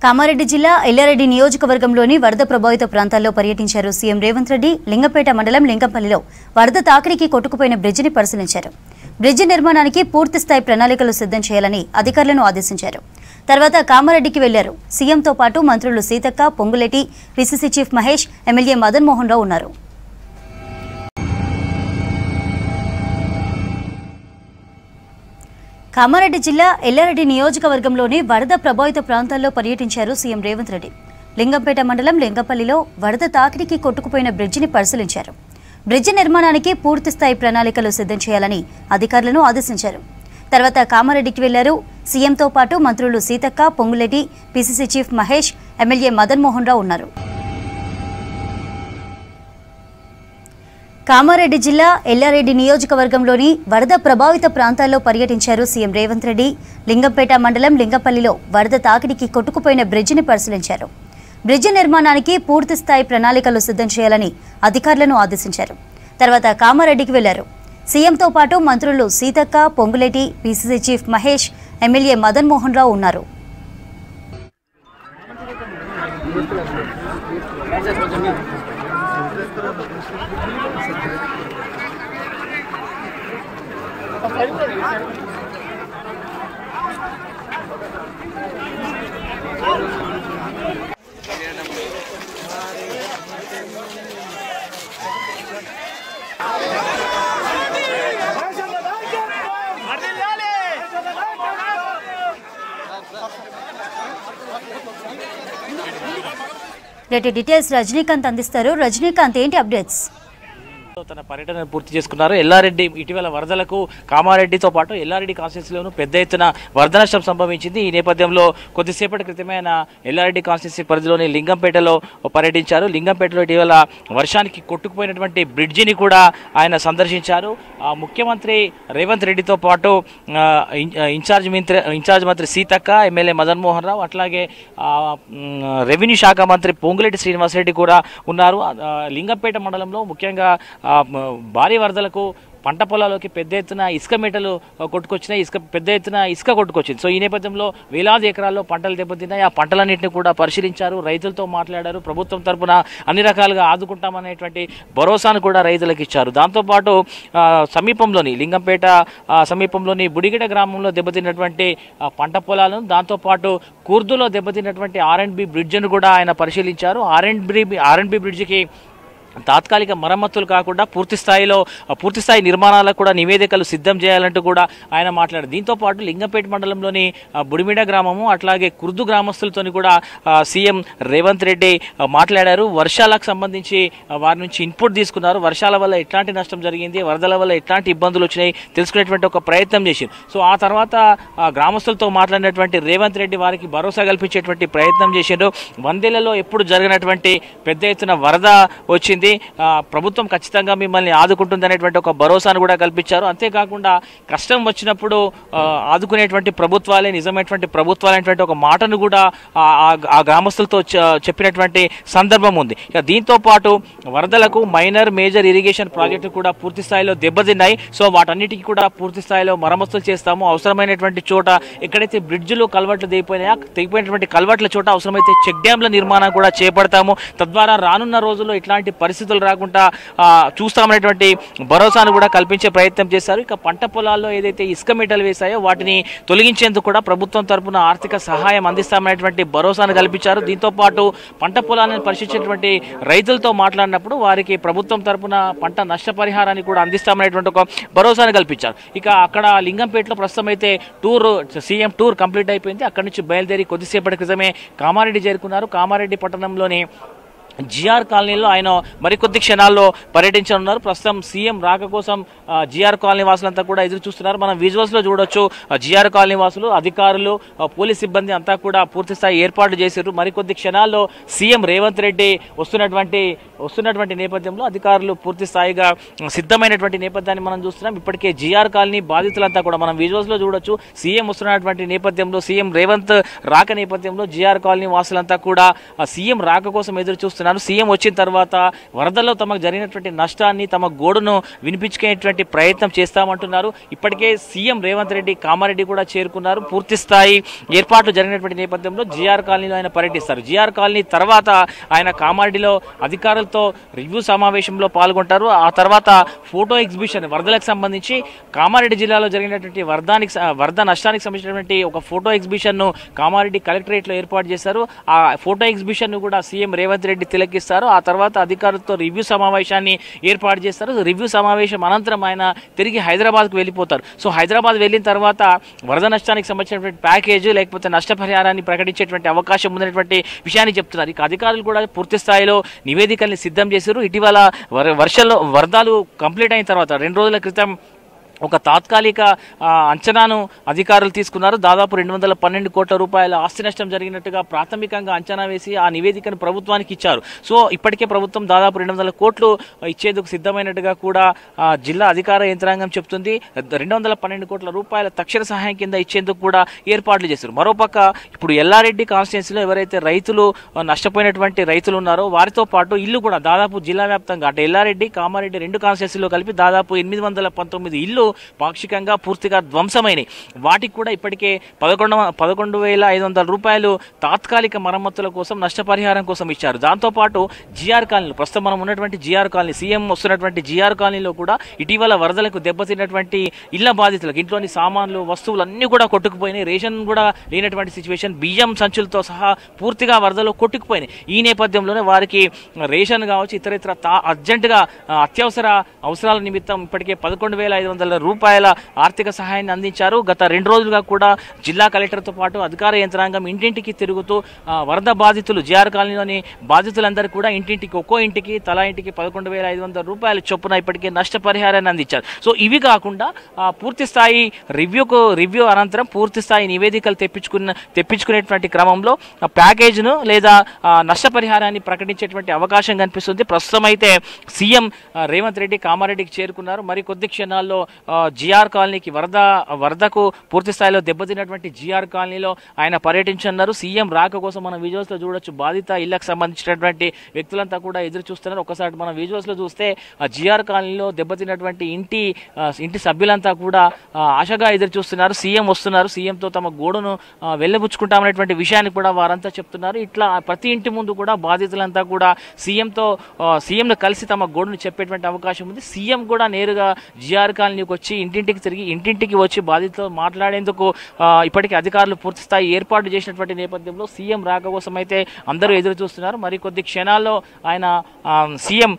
కామారెడ్డి జిల్లా ఎల్లారెడ్డి నియోజకవర్గంలోని వరద ప్రభావిత ప్రాంతాల్లో పర్యటించారు సీఎం రేవంత్ రెడ్డి. లింగంపేట మండలం లింగంపల్లిలో వరద తాకిడికి కొట్టుకుపోయిన బ్రిడ్జిని పరిశీలించారు. బ్రిడ్జి నిర్మాణానికి పూర్తిస్థాయి ప్రణాళికలు సిద్ధం చేయాలని అధికారులను ఆదేశించారు. తర్వాత కామారెడ్డికి వెళ్లారు. సీఎంతో పాటు మంత్రులు Seethakka, Ponguleti, PCC chief Mahesh, MLA Madan Mohan Rao ఉన్నారు. కామారెడ్డి జిల్లా ఎల్లారెడ్డి నియోజకవర్గంలోని వరద ప్రభావిత ప్రాంతాల్లో పర్యటించారు సీఎం రేవంత్ రెడ్డి. లింగంపేట మండలం లింగంపల్లిలో వరద తాకిడికి కొట్టుకుపోయిన బ్రిడ్జిని పరిశీలించారు. బ్రిడ్జి నిర్మాణానికి పూర్తిస్థాయి ప్రణాళికలు సిద్ధం చేయాలని అధికారులను ఆదేశించారు. తర్వాత కామారెడ్డికి వెళ్లారు. సీఎంతో పాటు మంత్రులు Seethakka, Ponguleti, PCC chief Mahesh, MLA Madan Mohan Rao ఉన్నారు. కామారెడ్డి జిల్లా ఎల్లారెడ్డి నియోజకవర్గంలోని వరద ప్రభావిత ప్రాంతాల్లో పర్యటించారు సీఎం రేవంత్ రెడ్డి. లింగంపేట మండలం లింగంపల్లిలో వరద తాకిడికి కొట్టుకుపోయిన బ్రిడ్జిని పరిశీలించారు. బ్రిడ్జి నిర్మాణానికి పూర్తిస్థాయి ప్రణాళికలు సిద్ధం చేయాలని అధికారులను ఆదేశించారు. తర్వాత కామారెడ్డికి వెళ్లారు. సీఎంతో పాటు మంత్రులు Seethakka, Ponguleti, PCC chief Mahesh, MLA Madan Mohan Rao ఉన్నారు. డీటెయిల్స్ రజనీకాంత్ అందిస్తారు. రజనీకాంత్, ఏంటి అప్డేట్స్? తన పర్యటన పూర్తి చేసుకున్నారు. ఎల్లారెడ్డి ఇటీవల వరదలకు కామారెడ్డితో పాటు ఎల్లారెడ్డి కాన్స్టిట్యున్సీలోనూ పెద్ద ఎత్తున వరద నష్టం సంభవించింది. ఈ నేపథ్యంలో కొద్దిసేపటి క్రితమే ఆయన ఎల్లారెడ్డి కాన్స్టిట్యున్సీ పరిధిలోని లింగంపేటలో పర్యటించారు. లింగంపేటలో ఇటీవల వర్షానికి కొట్టుకుపోయినటువంటి బ్రిడ్జిని కూడా ఆయన సందర్శించారు. ముఖ్యమంత్రి రేవంత్ రెడ్డితో పాటు ఇన్ఛార్జ్ మంత్రి సీతక్క, ఎమ్మెల్యే మదన్ మోహన్ రావు, అట్లాగే రెవెన్యూ శాఖ మంత్రి పొంగులేటి శ్రీనివాసరెడ్డి కూడా ఉన్నారు. లింగంపేట మండలంలో ముఖ్యంగా భారీ వరదలకు పంట పొలాల్లోకి పెద్ద ఎత్తున ఇసుక మేటలు కొట్టుకొచ్చినాయి. పెద్ద ఎత్తున ఇసుక కొట్టుకొచ్చింది. సో ఈ నేపథ్యంలో వేలాది ఎకరాల్లో పంటలు దెబ్బతిన్నాయి. ఆ పంటలన్నింటినీ కూడా పరిశీలించారు. రైతులతో మాట్లాడారు. ప్రభుత్వం తరఫున అన్ని రకాలుగా ఆదుకుంటామనేటువంటి భరోసాను కూడా రైతులకు ఇచ్చారు. దాంతోపాటు సమీపంలోని లింగంపేట సమీపంలోని బుడిగిడ గ్రామంలో దెబ్బతిన్నటువంటి పంట పొలాలను, దాంతోపాటు కుర్దులో దెబ్బతిన్నటువంటి R&B బ్రిడ్జిను కూడా ఆయన పరిశీలించారు. R&B బ్రిడ్జికి తాత్కాలిక మరమ్మతులు కాకుండా పూర్తిస్థాయి నిర్మాణాలకు కూడా నివేదికలు సిద్ధం చేయాలంటూ కూడా ఆయన మాట్లాడారు. దీంతోపాటు లింగంపేట మండలంలోని బుడిమిడ గ్రామము, అట్లాగే కుర్దు గ్రామస్తులతో కూడా సీఎం రేవంత్ రెడ్డి మాట్లాడారు. వర్షాలకు సంబంధించి వారి నుంచి ఇన్పుట్ తీసుకున్నారు. వర్షాల వల్ల ఎట్లాంటి నష్టం జరిగింది, వరదల వల్ల ఎట్లాంటి ఇబ్బందులు వచ్చినాయి తెలుసుకునేటువంటి ఒక ప్రయత్నం చేశారు. సో ఆ తర్వాత గ్రామస్తులతో మాట్లాడినటువంటి రేవంత్ రెడ్డి వారికి భరోసా కల్పించేటువంటి ప్రయత్నం చేశారు. 100 ఏళ్లలో ఎప్పుడు జరిగినటువంటి పెద్ద ఎత్తున వరద వచ్చింది, ప్రభుత్వం ఖచ్చితంగా మిమ్మల్ని ఆదుకుంటుంది అనేటువంటి ఒక భరోసాను కూడా కల్పించారు. అంతేకాకుండా కష్టం వచ్చినప్పుడు ఆదుకునేటువంటి ప్రభుత్వాలే నిజమైనటువంటి ప్రభుత్వాలు అనేటువంటి ఒక మాటను కూడా ఆ గ్రామస్తులతో చెప్పినటువంటి సందర్భం ఉంది. దీంతో పాటు వరదలకు మైనర్, మేజర్ ఇరిగేషన్ ప్రాజెక్టు కూడా పూర్తి స్థాయిలో దెబ్బతిన్నాయి. సో వాటన్నిటికీ కూడా పూర్తి స్థాయిలో మరమ్మతులు చేస్తాము. అవసరమైనటువంటి చోట ఎక్కడైతే బ్రిడ్జిలు, కల్వర్ట్లు తెగిపోయినటువంటి కల్వర్ట్ల చోట అవసరమైతే చెక్ డ్యాంల నిర్మాణం కూడా చేపడతాము. తద్వారా రానున్న రోజుల్లో ఇట్లాంటి పరిస్థితులు రాకుండా చూస్తామనేటువంటి భరోసాను కూడా కల్పించే ప్రయత్నం చేశారు. ఇక పంట పొలాల్లో ఏదైతే ఇసుక మేటలు వేశాయో వాటిని తొలగించేందుకు కూడా ప్రభుత్వం తరపున ఆర్థిక సహాయం అందిస్తామనేటువంటి భరోసాను కల్పించారు. దీంతో పాటు పంట పొలాలను పరిశీలించేటువంటి రైతులతో మాట్లాడినప్పుడు వారికి ప్రభుత్వం తరపున పంట నష్టపరిహారాన్ని కూడా అందిస్తామనేటువంటి ఒక భరోసాను కల్పించారు. ఇక అక్కడ లింగంపేటలో ప్రస్తుతం అయితే సీఎం టూర్ కంప్లీట్ అయిపోయింది. అక్కడి నుంచి బయలుదేరి కొద్దిసేపటి క్రితమే కామారెడ్డి చేరుకున్నారు. కామారెడ్డి పట్టణంలోని జిఆర్ కాలనీలో ఆయన మరికొద్ది క్షణాల్లో పర్యటించనున్నారు. ప్రస్తుతం సీఎం రాక కోసం జిఆర్ కాలనీ వాసులంతా కూడా ఎదురు చూస్తున్నారు. మనం విజువల్స్ లో చూడొచ్చు. జిఆర్ కాలనీ వాసులు, అధికారులు, పోలీస్ సిబ్బంది అంతా కూడా పూర్తి స్థాయి ఏర్పాట్లు చేశారు. మరికొద్ది క్షణాల్లో సీఎం రేవంత్ రెడ్డి వస్తున్నటువంటి నేపథ్యంలో అధికారులు పూర్తి స్థాయిగా సిద్ధమైనటువంటి నేపథ్యాన్ని మనం చూస్తున్నాం. ఇప్పటికే జిఆర్ కాలనీ బాధితులంతా కూడా మనం విజువల్స్ లో చూడొచ్చు. సీఎం వస్తున్నటువంటి నేపథ్యంలో, సీఎం రేవంత్ రాక నేపథ్యంలో జిఆర్ కాలనీ వాసులంతా కూడా సీఎం రాక కోసం ఎదురు చూస్తున్నారు. చూస్తున్నారు. సీఎం వచ్చిన తర్వాత వరదల్లో తమకు జరిగినటువంటి నష్టాన్ని తమ గోడును వినిపించుకునేటువంటి ప్రయత్నం చేస్తామంటున్నారు. ఇప్పటికే సీఎం రేవంత్ రెడ్డి కామారెడ్డి కూడా చేరుకున్నారు. పూర్తి స్థాయి ఏర్పాట్లు జరిగినటువంటి నేపథ్యంలో జీఆర్ కాలనీలో ఆయన పర్యటిస్తారు. జీఆర్ కాలనీ తర్వాత ఆయన కామారెడ్డిలో అధికారులతో రివ్యూ సమావేశంలో పాల్గొంటారు. ఆ తర్వాత ఫోటో ఎగ్జిబిషన్ వరదలకు సంబంధించి కామారెడ్డి జిల్లాలో జరిగినటువంటి వరద నష్టానికి సంబంధించినటువంటి ఒక ఫోటో ఎగ్జిబిషన్ను కామారెడ్డి కలెక్టరేట్లో ఏర్పాటు చేశారు. ఆ ఫోటో ఎగ్జిబిషన్ను కూడా సీఎం రేవంత్ రెడ్డి తిలకిస్తారు. ఆ తర్వాత అధికారులతో రివ్యూ సమావేశాన్ని ఏర్పాటు చేస్తారు. రివ్యూ సమావేశం అనంతరం ఆయన తిరిగి హైదరాబాద్కు వెళ్ళిపోతారు. సో హైదరాబాద్ వెళ్ళిన తర్వాత వరద నష్టానికి సంబంధించినటువంటి ప్యాకేజ్ లేకపోతే నష్టపరిహారాన్ని ప్రకటించేటువంటి అవకాశం ఉందనేటువంటి విషయాన్ని చెప్తున్నారు. ఇక అధికారులు కూడా పూర్తి స్థాయిలో నివేదికల్ని సిద్ధం చేశారు. ఇటీవల వరదలు కంప్లీట్ అయిన తర్వాత 2 రోజుల క్రితం ఒక తాత్కాలిక అంచనాను అధికారులు తీసుకున్నారు. దాదాపు 212 కోట్ల రూపాయల ఆస్తి నష్టం జరిగినట్టుగా ప్రాథమికంగా అంచనా వేసి ఆ నివేదికను ప్రభుత్వానికి ఇచ్చారు. సో ఇప్పటికే ప్రభుత్వం దాదాపు 200 కోట్లు ఇచ్చేందుకు సిద్ధమైనట్టుగా కూడా జిల్లా అధికార యంత్రాంగం చెప్తుంది. 212 కోట్ల రూపాయల తక్షణ సహాయం కింద ఇచ్చేందుకు కూడా ఏర్పాట్లు చేశారు. మరోపక్క ఇప్పుడు ఎల్లారెడ్డి కాన్స్టిట్యున్సీలో ఎవరైతే రైతులు నష్టపోయినటువంటి రైతులు ఉన్నారో వారితో పాటు ఇల్లు కూడా దాదాపు జిల్లా వ్యాప్తంగా అంటే ఎల్లారెడ్డి కామారెడ్డి 2 కాన్స్టిట్యున్సీలో కలిపి దాదాపు 819 ఇల్లు పాక్షికంగా పూర్తిగా ధ్వంసమైనవి. వాటికి కూడా ఇప్పటికే 11,500 రూపాయలు తాత్కాలిక మరమ్మతుల కోసం నష్టపరిహారం కోసం ఇచ్చారు. దాంతోపాటు జీఆర్ కాలనీలో ప్రస్తుతం మనం ఉన్నటువంటి జీఆర్ కాలనీ సీఎం వస్తున్నటువంటి జీఆర్ కాలనీలో కూడా ఇటీవల వరదలకు దెబ్బతిన్నటువంటి ఇళ్ల బాధితులకు ఇంట్లోని సామాన్లు వస్తువులు అన్నీ కూడా కొట్టుకుపోయినాయి. రేషన్ కూడా లేనటువంటి సిచ్యువేషన్, బియ్యం సంచులతో సహా పూర్తిగా వరదలో కొట్టుకుపోయినాయి. ఈ నేపథ్యంలోనే వారికి రేషన్ కావచ్చు ఇతర అర్జెంటుగా అత్యవసర అవసరాల నిమిత్తం ఇప్పటికే 11,500 రూపాయల ఆర్థిక సహాయాన్ని అందించారు. గత 2 రోజులుగా కూడా జిల్లా కలెక్టర్తో పాటు అధికార యంత్రాంగం ఇంటింటికి తిరుగుతూ వరద బాధితులు జీఆర్ కాలనీలోని బాధితులందరూ కూడా ఒక్కో ఇంటికి తలా ఇంటికి 11,500 రూపాయల చొప్పున ఇప్పటికే నష్టపరిహారాన్ని అందించారు. సో ఇవి కాకుండా పూర్తి స్థాయి రివ్యూ అనంతరం పూర్తి స్థాయి నివేదికలు తెప్పించుకునేటువంటి క్రమంలో ప్యాకేజ్ను లేదా నష్టపరిహారాన్ని ప్రకటించేటువంటి అవకాశం కనిపిస్తుంది. ప్రస్తుతం అయితే సీఎం రేవంత్ రెడ్డి కామారెడ్డికి చేరుకున్నారు. మరి కొద్ది క్షణాల్లో జీఆర్ కాలనీకి వరదకు పూర్తి స్థాయిలో దెబ్బతిన్నటువంటి జీఆర్ కాలనీలో ఆయన పర్యటించన్నారు. సీఎం రాక కోసం మనం విజువల్స్ లో చూడొచ్చు. బాధిత ఇళ్లకు సంబంధించినటువంటి వ్యక్తులంతా కూడా ఎదురు చూస్తున్నారు. ఒకసారి మనం విజువల్స్ లో చూస్తే జీఆర్ కాలనీలో దెబ్బతిన్నటువంటి ఇంటి సభ్యులంతా కూడా ఆశగా ఎదురు చూస్తున్నారు. సీఎం వస్తున్నారు, సీఎంతో తమ గోడును వెళ్ళబుచ్చుకుంటామనేటువంటి విషయాన్ని కూడా వారంతా చెప్తున్నారు. ఇట్లా ప్రతి ఇంటి ముందు కూడా బాధితులంతా కూడా సీఎంను కలిసి తమ గోడును చెప్పేటువంటి అవకాశం ఉంది. సీఎం కూడా నేరుగా జీఆర్ కాలనీకి వచ్చి ఇంటింటికి వచ్చి బాధితులతో మాట్లాడేందుకు ఇప్పటికే అధికారులు పూర్తి స్థాయి ఏర్పాటు చేసినటువంటి నేపథ్యంలో సీఎం రాక కోసం అయితే అందరూ ఎదురు చూస్తున్నారు. మరి కొద్ది క్షణాల్లో ఆయన సీఎం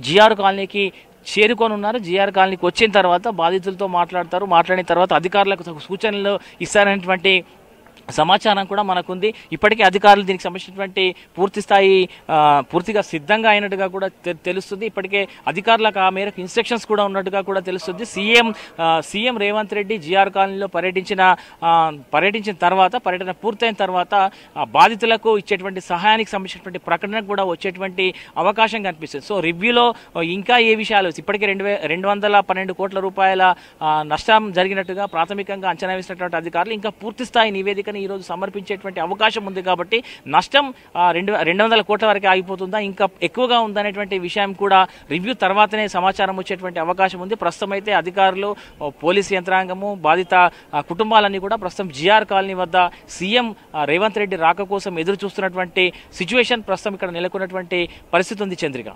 జీఆర్ కాలనీకి చేరుకోనున్నారు. జీఆర్ కాలనీకి వచ్చిన తర్వాత బాధితులతో మాట్లాడిన తర్వాత అధికారులకు సూచనలు ఇస్తారనేటువంటి సమాచారం కూడా మనకుంది. ఇప్పటికే అధికారులు దీనికి సంబంధించినటువంటి పూర్తిగా సిద్ధంగా అయినట్టుగా కూడా తెలుస్తుంది. ఇప్పటికే అధికారులకు ఆ మేరకు ఇన్స్ట్రక్షన్స్ కూడా ఉన్నట్టుగా కూడా తెలుస్తుంది. సీఎం రేవంత్ రెడ్డి జీఆర్ కాలనీలో పర్యటించిన తర్వాత పర్యటన పూర్తయిన తర్వాత బాధితులకు ఇచ్చేటువంటి సహాయానికి సంబంధించినటువంటి ప్రకటన కూడా వచ్చేటువంటి అవకాశం కనిపిస్తుంది. సో రివ్యూలో ఇంకా ఏ విషయాలు ఇప్పటికే 212 కోట్ల రూపాయల నష్టం జరిగినట్టుగా ప్రాథమికంగా అంచనా వేసినటువంటి అధికారులు ఇంకా పూర్తి స్థాయి నివేదిక ఈ రోజు సమర్పించేటువంటి అవకాశం ఉంది. కాబట్టి నష్టం 200 కోట్ల వరకు ఆగిపోతుందా, ఇంకా ఎక్కువగా ఉందనేటువంటి విషయం కూడా రివ్యూ తర్వాతనే సమాచారం వచ్చేటువంటి అవకాశం ఉంది. ప్రస్తుతం అయితే అధికారులు, పోలీసు యంత్రాంగము, బాధిత కుటుంబాలన్నీ కూడా ప్రస్తుతం జీఆర్ కాలనీ వద్ద సీఎం రేవంత్ రెడ్డి రాక కోసం ఎదురు చూస్తున్నటువంటి సిచ్యువేషన్ ప్రస్తుతం ఇక్కడ నెలకొన్నటువంటి పరిస్థితి ఉంది. చంద్రిక.